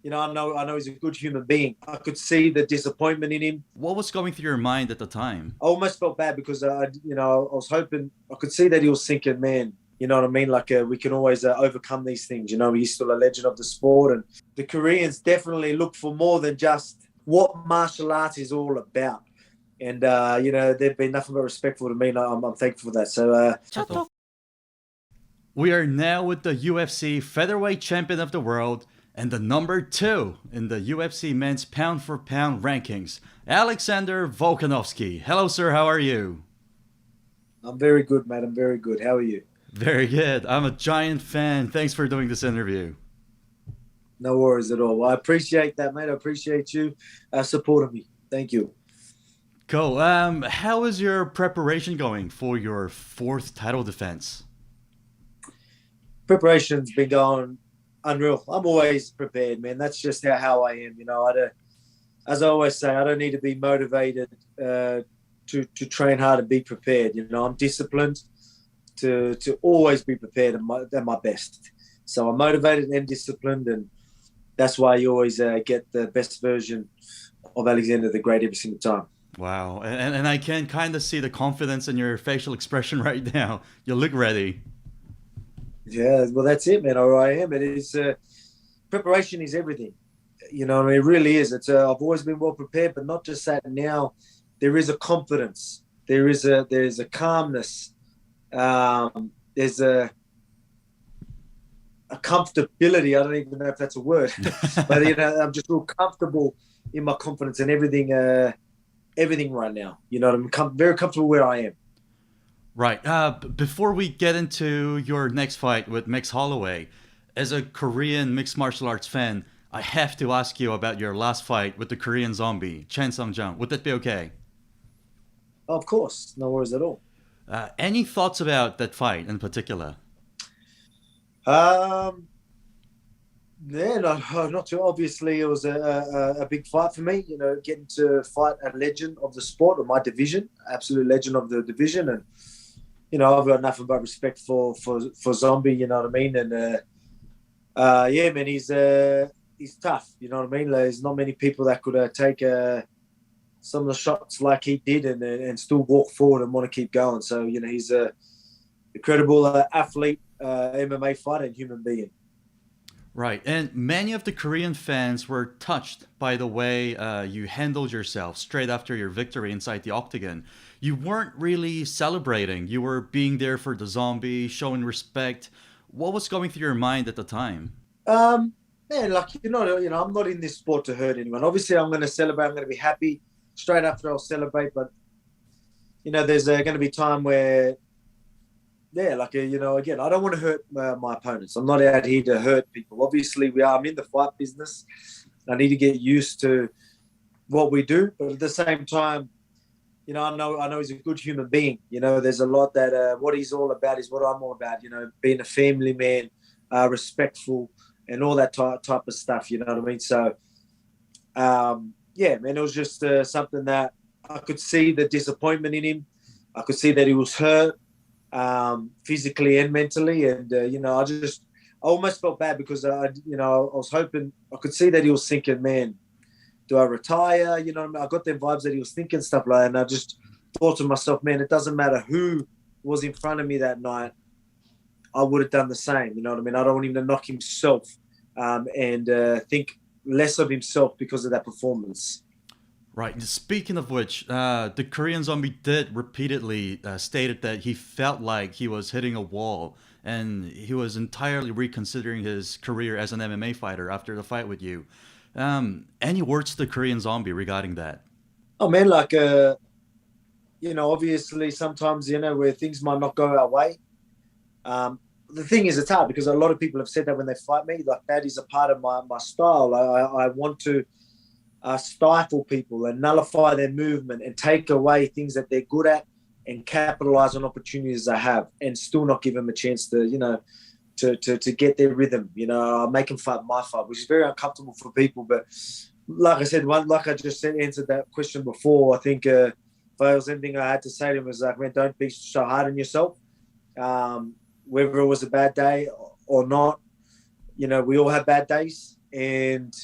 I know he's a good human being. I could see the disappointment in him. What was going through your mind at the time? I almost felt bad because I was hoping I could see that he was thinking, man, you know what I mean? Like we can always overcome these things. He's still a legend of the sport, and the Koreans definitely look for more than just what martial arts is all about. And they've been nothing but respectful to me, and I'm thankful for that. So, we are now with the UFC featherweight champion of the world and the number 2 in the UFC men's pound for pound rankings, Alexander Volkanovsky. Hello, sir. How are you? I'm very good, mate. I'm very good. How are you? Very good. I'm a giant fan. Thanks for doing this interview. No worries at all. Well, I appreciate that, mate. I appreciate you supporting me. Thank you. Cool. How is your preparation going for your 4th title defense? Preparation's been going unreal. I'm always prepared, man. That's just how I am. As I always say, I don't need to be motivated to train hard and be prepared. I'm disciplined to always be prepared at my best. So I'm motivated and disciplined, and that's why you always get the best version of Alexander the Great every single time. Wow. And I can kind of see the confidence in your facial expression right now. You look ready. Yeah, well, that's it, man. I am. It is preparation is everything. It really is. I've always been well prepared, but not just that. Now there is a confidence. There is a calmness. There's a comfortability. I don't even know if that's a word, but I'm just real comfortable in my confidence and everything. Everything right now. I'm very comfortable where I am. Right. Before we get into your next fight with Max Holloway, as a Korean mixed martial arts fan, I have to ask you about your last fight with the Korean zombie, Chan Sung-jung. Would that be okay? Of course. No worries at all. Any thoughts about that fight in particular? Yeah, not too. Obviously, it was a big fight for me. Getting to fight a legend of the sport, or my division, absolute legend of the division, and I've got nothing but respect for Zombie. You know what I mean? And yeah, man, he's tough. You know what I mean? There's not many people that could take some of the shots like he did, and still walk forward and want to keep going. So he's a incredible athlete, MMA fighter, and human being. Right, and many of the Korean fans were touched by the way you handled yourself straight after your victory inside the octagon. You weren't really celebrating. You were being there for the zombie, showing respect. What was going through your mind at the time? Man, I'm not in this sport to hurt anyone. Obviously, I'm going to celebrate. I'm going to be happy. Straight after, I'll celebrate. But there's going to be time where, again, I don't want to hurt my opponents. I'm not out here to hurt people. Obviously, I'm in the fight business. I need to get used to what we do, but at the same time, I know he's a good human being. There's a lot that what he's all about is what I'm all about. Being a family man, respectful, and all that type of stuff. You know what I mean? So, yeah, man, it was just something that I could see the disappointment in him. I could see that he was hurt. Physically and mentally, and I almost felt bad because I was hoping I could see that he was thinking, man, do I retire? I got them vibes that he was thinking stuff like that, and I just thought to myself, man, it doesn't matter who was in front of me that night, I would have done the same. You know what I mean? I don't want him to knock himself and think less of himself because of that performance. Right. Speaking of which, the Korean zombie did repeatedly stated that he felt like he was hitting a wall, and he was entirely reconsidering his career as an MMA fighter after the fight with you. Any words to the Korean zombie regarding that? Oh man, obviously sometimes where things might not go our way. The thing is, it's hard because a lot of people have said that when they fight me, like that is a part of my style. I want to stifle people and nullify their movement and take away things that they're good at and capitalize on opportunities they have and still not give them a chance to, to get their rhythm. Make them fight my fight, which is very uncomfortable for people. But like I said, answered that question before. I think if there was anything I had to say to him was like, man, don't be so hard on yourself. Whether it was a bad day or not, we all have bad days. and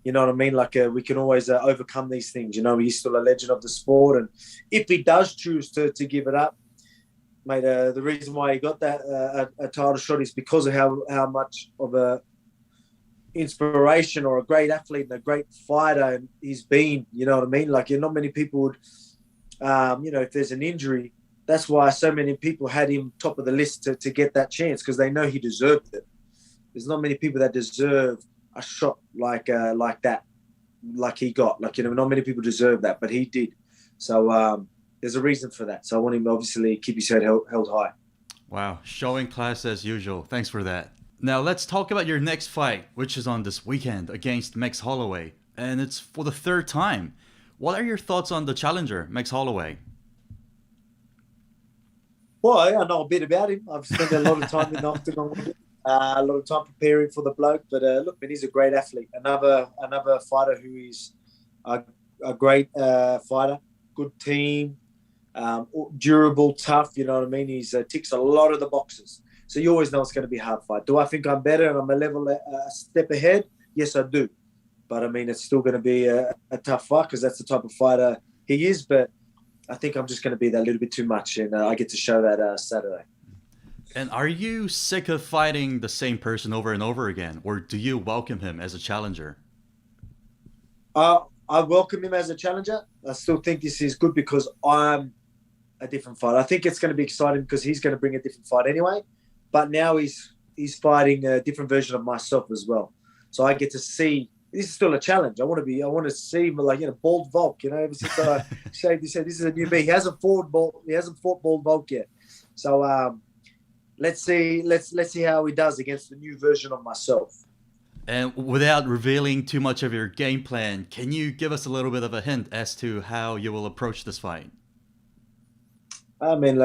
you know what I mean. Like we can always overcome these things. You know, he's still a legend of the sport, and if he does choose to give it up, mate, the reason why he got that a title shot is because of how much of a inspiration or a great athlete and a great fighter he's been. You know what I mean? Like, not many people would, you know, if there's an injury, that's why so many people had him top of the list to get that chance, because they know he deserved it. There's not many people that deserve a shot like that, like he got. Like, you know, not many people deserve that, but he did. So there's a reason for that. So I want him to obviously keep his head held high. Wow, showing class as usual. Thanks for that. Now let's talk about your next fight, which is on this weekend against Max Holloway, and it's for the third time. What are your thoughts on the challenger, Max Holloway? Well, I know a bit about him. I've spent a lot of time in the octagon with him, a lot of time preparing for the bloke. But look, man, he's a great athlete. Another fighter who is a great fighter, good team, durable, tough. You know what I mean? He's ticks a lot of the boxes. So you always know it's going to be a hard fight. Do I think I'm better and I'm a step ahead? Yes, I do. But, I mean, it's still going to be a tough fight, because that's the type of fighter he is. But I think I'm just going to be that little bit too much, and I get to show that Saturday. And are you sick of fighting the same person over and over again, or do you welcome him as a challenger? I welcome him as a challenger. I still think this is good because I'm a different fighter. I think it's going to be exciting because he's going to bring a different fight anyway. But now he's fighting a different version of myself as well. So I get to see. This is still a challenge. I want to see him, like, you know, bald Volk. You know, ever since I shaved his head, this is a new me. He hasn't fought bald Volk yet. So let's see how he does against the new version of myself. And without revealing too much of your game plan, can you give us a little bit of a hint as to how you will approach this fight? I mean,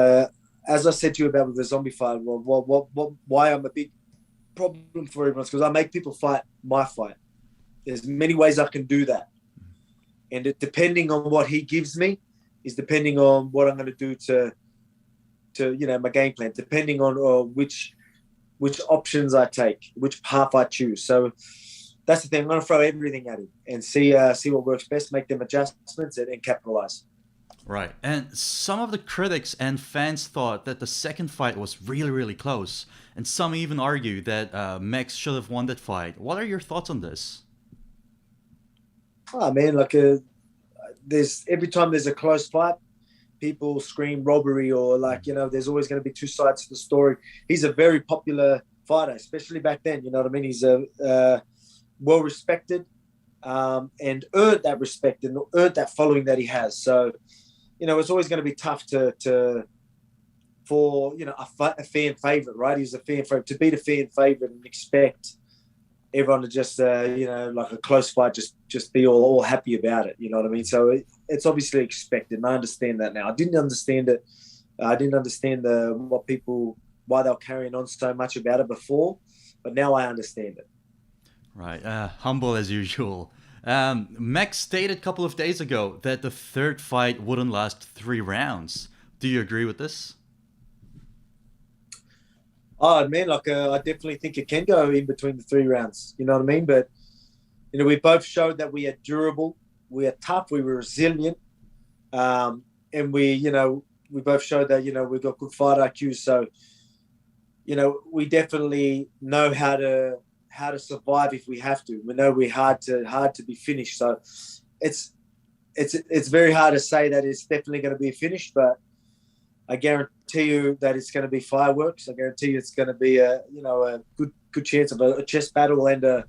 as I said to you about with the zombie fight, why I'm a big problem for everyone is because I make people fight my fight. There's many ways I can do that. And depending on what he gives me is depending on what I'm going to do to you know, my game plan, depending on which options I take, which path I choose. So that's the thing. I'm going to throw everything at him and see what works best, make them adjustments and capitalize. Right. And some of the critics and fans thought that the second fight was really, really close. And some even argued that Max should have won that fight. What are your thoughts on this? Oh, man, like there's every time there's a close fight, people scream robbery, or, like, you know, there's always going to be two sides to the story. He's a very popular fighter, especially back then. You know what I mean? He's a well-respected and earned that respect and earned that following that he has. So, you know, it's always going to be tough for, you know, a fan favorite, right? He's a fan favorite. To beat a fan favorite and expect everyone to just, you know, like a close fight, just be all happy about it. You know what I mean? So it's obviously expected, and I understand that now. I didn't understand it. I didn't understand why they were carrying on so much about it before, but now I understand it. Right. Humble as usual. Max stated a couple of days ago that the third fight wouldn't last 3 rounds. Do you agree with this? Oh, man, like I definitely think it can go in between the 3 rounds. You know what I mean? But, you know, we both showed that we are durable, we are tough, we were resilient, and we both showed that, you know, we've got good fight IQ. So, you know, we definitely know how to survive if we have to. We know we're hard to be finished. So it's very hard to say that it's definitely going to be finished, but I guarantee you that it's going to be fireworks. I guarantee you it's going to be a good chance of a chess battle and a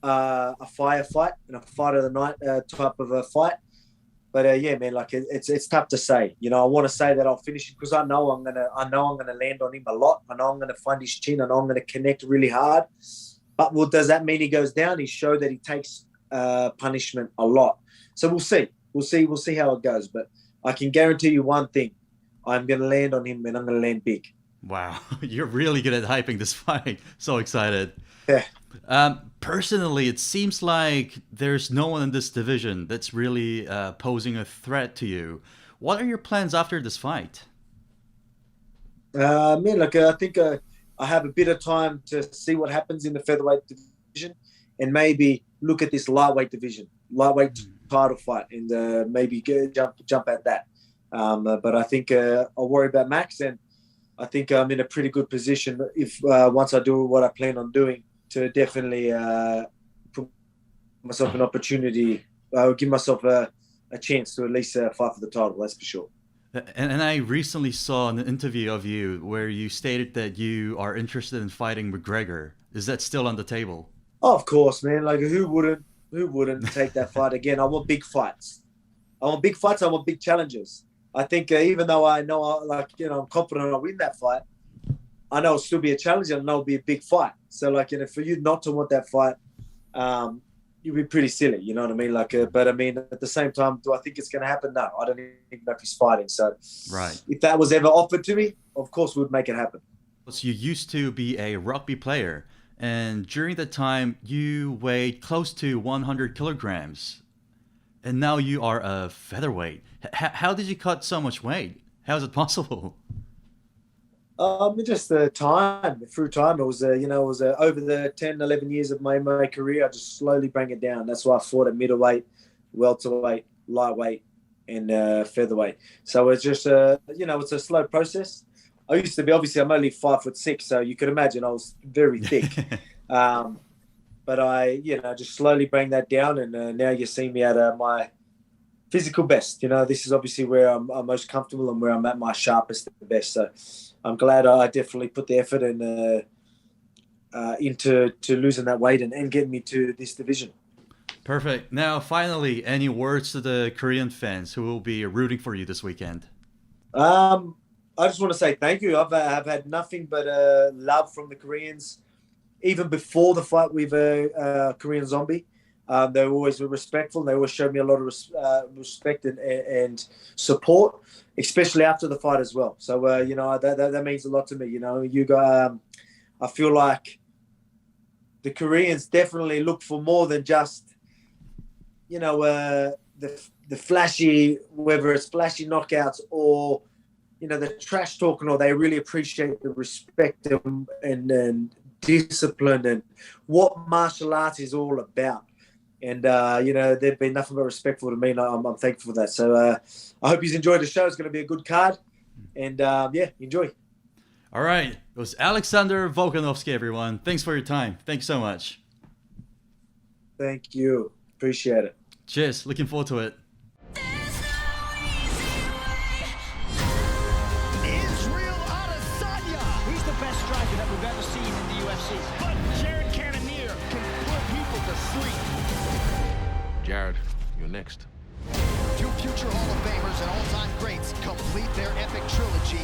firefight and a fight of the night type of a fight. But yeah, man, like it's tough to say. You know, I want to say that I'll finish it because I know I'm gonna land on him a lot. I know I'm gonna find his chin. I know I'm gonna connect really hard. But does that mean he goes down? He showed that he takes punishment a lot. So we'll see. We'll see how it goes. But I can guarantee you one thing: I'm gonna land on him, and I'm gonna land big. Wow, you're really good at hyping this fight. So excited. Yeah. Personally, it seems like there's no one in this division that's really posing a threat to you. What are your plans after this fight? Man, like I think I have a bit of time to see what happens in the featherweight division. and maybe look at this lightweight title fight and maybe jump at that. But I think I'll worry about Max, and I think I'm in a pretty good position if once I do what I plan on doing to definitely put myself an opportunity. Give myself a chance to at least fight for the title. That's for sure. And I recently saw an interview of you where you stated that you are interested in fighting McGregor. Is that still on the table? Oh, of course, man. Like who wouldn't take that fight again? I want big fights. I want big challenges. I think even though I know, I'm confident I'll win that fight, I know it'll still be a challenge and I know it'll be a big fight. So, for you not to want that fight, you'd be pretty silly, you know what I mean? But I mean, at the same time, do I think it's going to happen? No, I don't even know if he's fighting. So, right. If that was ever offered to me, of course, we'd make it happen. So you used to be a rugby player, and during that time, you weighed close to 100 kilograms. And now you are a featherweight. How did you cut so much weight? How is it possible? Just through time. It was, over the 10, 11 years of my career, I just slowly bring it down. That's why I fought at middleweight, welterweight, lightweight, and featherweight. So it's just, it's a slow process. I used to be, obviously, I'm only 5'6", so you could imagine I was very thick. But I, just slowly bring that down, and now you see me at my physical best. This is obviously where I'm most comfortable and where I'm at my sharpest and best. So I'm glad I definitely put the effort into losing that weight and getting me to this division. Perfect. Now, finally, any words to the Korean fans who will be rooting for you this weekend? I just want to say thank you. I've had nothing but love from the Koreans. Even before the fight with Korean Zombie, they were always respectful. They always showed me a lot of respect and support, especially after the fight as well. So, that means a lot to me. I feel like the Koreans definitely look for more than just, the flashy, whether it's flashy knockouts or, the trash talking, or they really appreciate the respect and discipline and what martial arts is all about. And, they've been nothing but respectful to me, and I'm thankful for that. So I hope you enjoyed the show. It's going to be a good card. And, enjoy. All right. It was Alexander Volkanovsky, everyone. Thanks for your time. Thanks so much. Thank you. Appreciate it. Cheers. Looking forward to it. Best striker that we've ever seen in the UFC. But Jared Cannonier can put people to sleep. Jared, you're next. Two future Hall of Famers and all-time greats complete their epic trilogy